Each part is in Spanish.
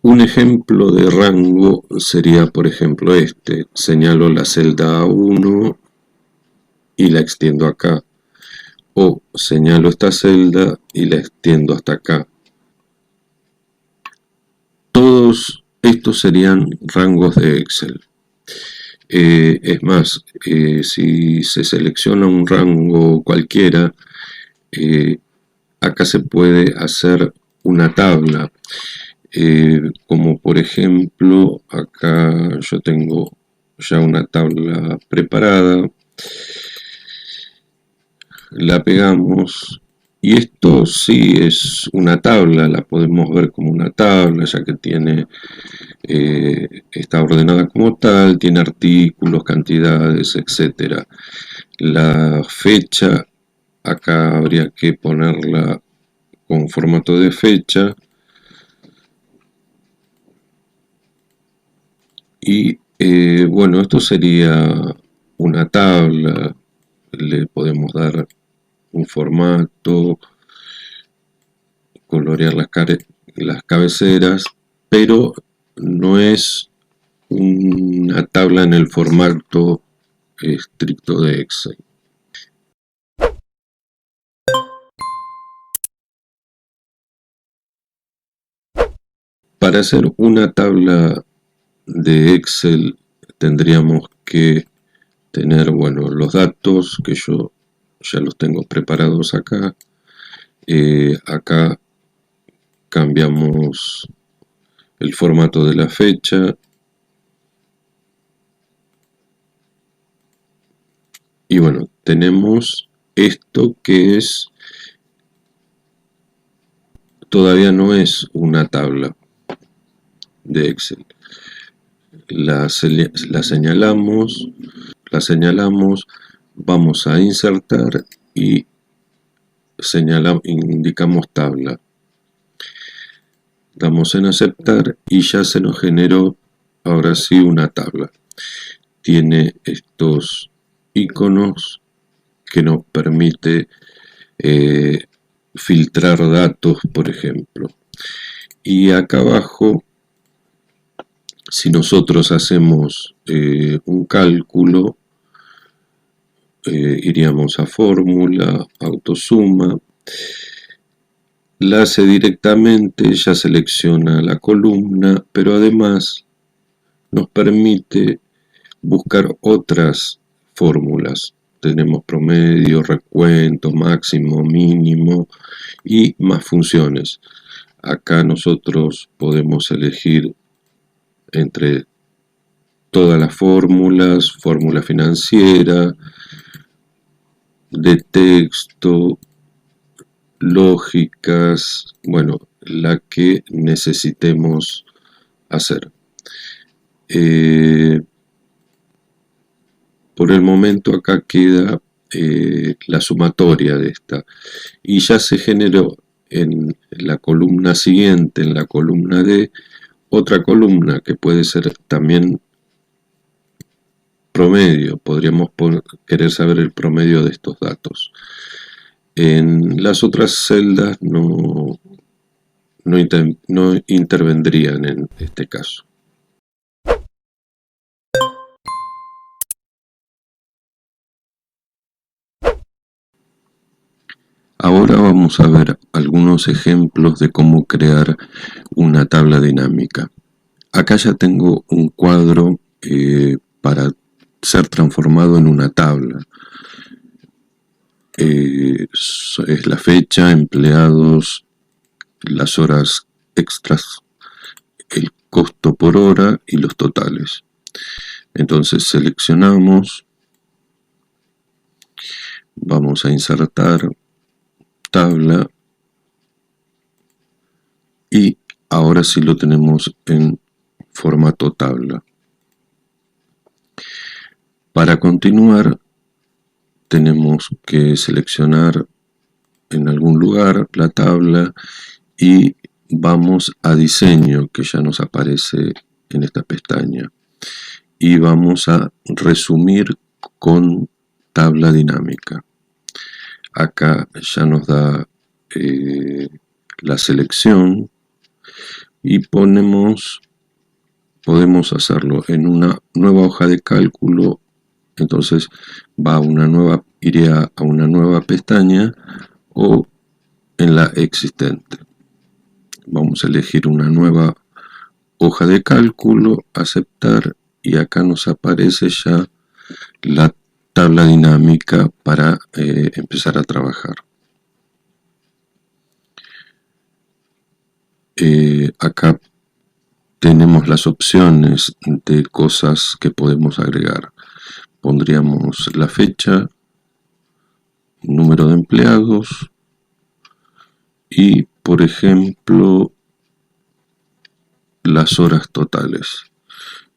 Un ejemplo de rango sería, por ejemplo, este. Señalo la celda A1 y la extiendo acá. O señalo esta celda y la extiendo hasta acá. Todos estos serían rangos de Excel. Es más, si se selecciona un rango cualquiera, acá se puede hacer una tabla. Como por ejemplo, acá yo tengo ya una tabla preparada. La pegamos y esto sí es una tabla, la podemos ver como una tabla ya que tiene está ordenada como tal, tiene artículos, cantidades, etcétera. La fecha acá habría que ponerla con formato de fecha y bueno, esto sería una tabla. Le podemos dar un formato, colorear las cabeceras, pero no es una tabla en el formato estricto de Excel. Para hacer una tabla de Excel tendríamos que tener, bueno, los datos que yo ya los tengo preparados acá. Acá cambiamos el formato de la fecha y bueno, tenemos esto que es todavía no es una tabla de Excel. La señalamos, vamos a insertar y indicamos tabla. Damos en aceptar y ya se nos generó ahora sí una tabla. Tiene estos iconos que nos permite filtrar datos, por ejemplo. Y acá abajo, si nosotros hacemos un cálculo, iríamos a fórmula, autosuma, la hace directamente, ya selecciona la columna, pero además nos permite buscar otras fórmulas. Tenemos promedio, recuento, máximo, mínimo y más funciones. Acá nosotros podemos elegir entre todas las fórmulas, fórmula financiera, de texto, lógicas, bueno, la que necesitemos hacer. Por el momento acá queda la sumatoria de esta y ya se generó en la columna siguiente, en la columna D, otra columna que puede ser también promedio. Podríamos querer saber el promedio de estos datos. En las otras celdas no intervendrían en este caso. Ahora vamos a ver algunos ejemplos de cómo crear una tabla dinámica. Acá ya tengo un cuadro para ser transformado en una tabla. Es la fecha, empleados, las horas extras, el costo por hora y los totales. Entonces seleccionamos, vamos a insertar tabla y ahora sí lo tenemos en formato tabla. Para continuar tenemos que seleccionar en algún lugar la tabla y vamos a diseño, que ya nos aparece en esta pestaña, y vamos a resumir con tabla dinámica. Acá ya nos da la selección, y podemos hacerlo en una nueva hoja de cálculo. Entonces iría a una nueva pestaña o en la existente. Vamos a elegir una nueva hoja de cálculo, aceptar, y acá nos aparece ya la tabla dinámica para empezar a trabajar. Acá tenemos las opciones de cosas que podemos agregar. Pondríamos la fecha, número de empleados y, por ejemplo, las horas totales.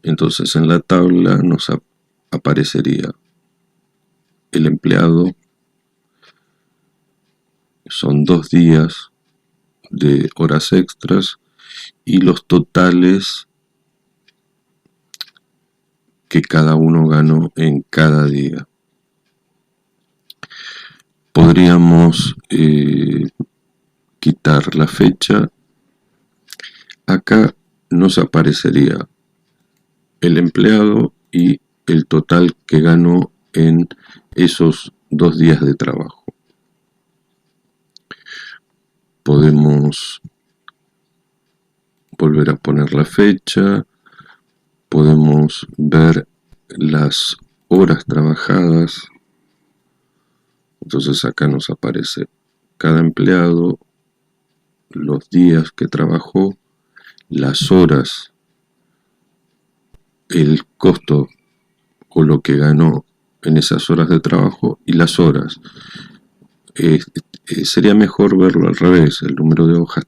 Entonces en la tabla nos aparecería el empleado, son 2 días de horas extras y los totales que cada uno ganó en cada día. Podríamos quitar la fecha. Acá nos aparecería el empleado y el total que ganó en esos 2 días de trabajo. Podemos volver a poner la fecha, podemos ver las horas trabajadas. Entonces acá nos aparece cada empleado, los días que trabajó, las horas, el costo o lo que ganó en esas horas de trabajo y las horas. Sería mejor verlo al revés, el número de hojas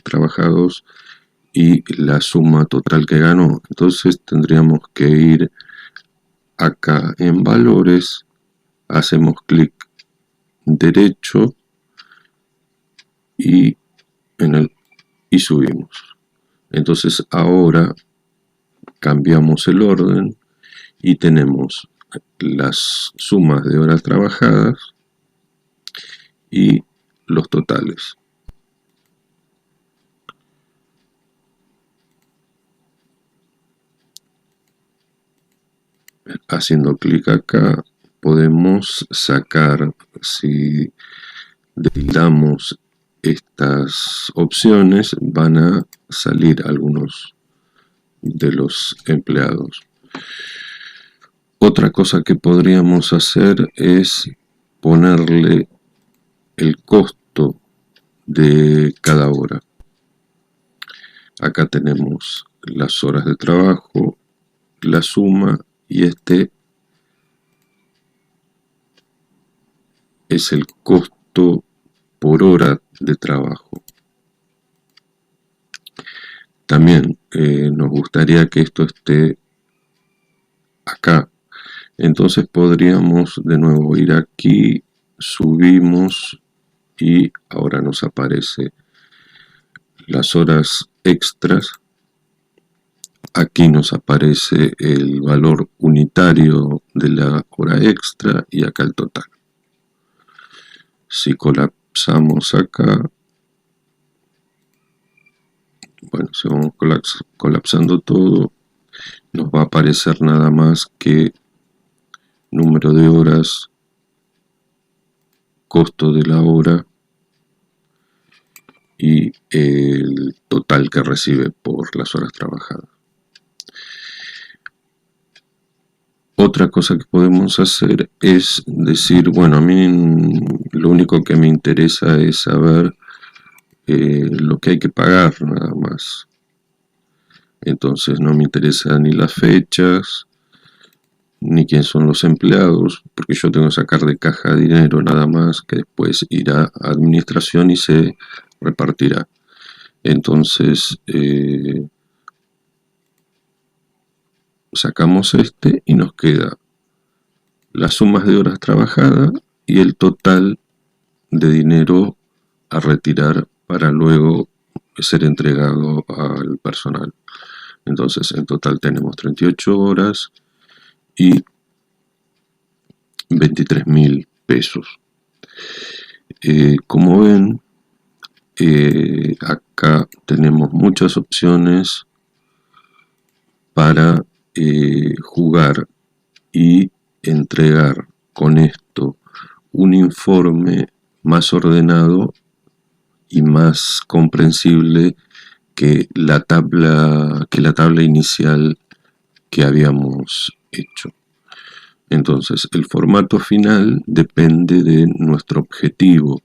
trabajados y la suma total que ganó. Entonces tendríamos que ir acá en valores, hacemos clic derecho y subimos. Entonces ahora cambiamos el orden y tenemos las sumas de horas trabajadas y los totales. Haciendo clic acá podemos sacar, si damos estas opciones, van a salir algunos de los empleados. Otra cosa que podríamos hacer es ponerle el costo de cada hora. Acá tenemos las horas de trabajo, la suma, y este es el costo por hora de trabajo. También nos gustaría que esto esté acá. Entonces podríamos de nuevo ir aquí, subimos y ahora nos aparece las horas extras. Aquí nos aparece el valor unitario de la hora extra y acá el total. Si colapsamos acá, bueno, si vamos colapsando todo, nos va a aparecer nada más que número de horas, costo de la hora y el total que recibe por las horas trabajadas. Otra cosa que podemos hacer es decir, bueno, a mí lo único que me interesa es saber lo que hay que pagar nada más. Entonces no me interesan ni las fechas, ni quién son los empleados, porque yo tengo que sacar de caja dinero nada más, que después irá a administración y se repartirá. Entonces sacamos este y nos queda las sumas de horas trabajadas y el total de dinero a retirar para luego ser entregado al personal. Entonces en total tenemos 38 horas y 23.000 pesos. Como ven, Acá tenemos muchas opciones para jugar y entregar con esto un informe más ordenado y más comprensible que la tabla inicial que habíamos hecho. Entonces, el formato final depende de nuestro objetivo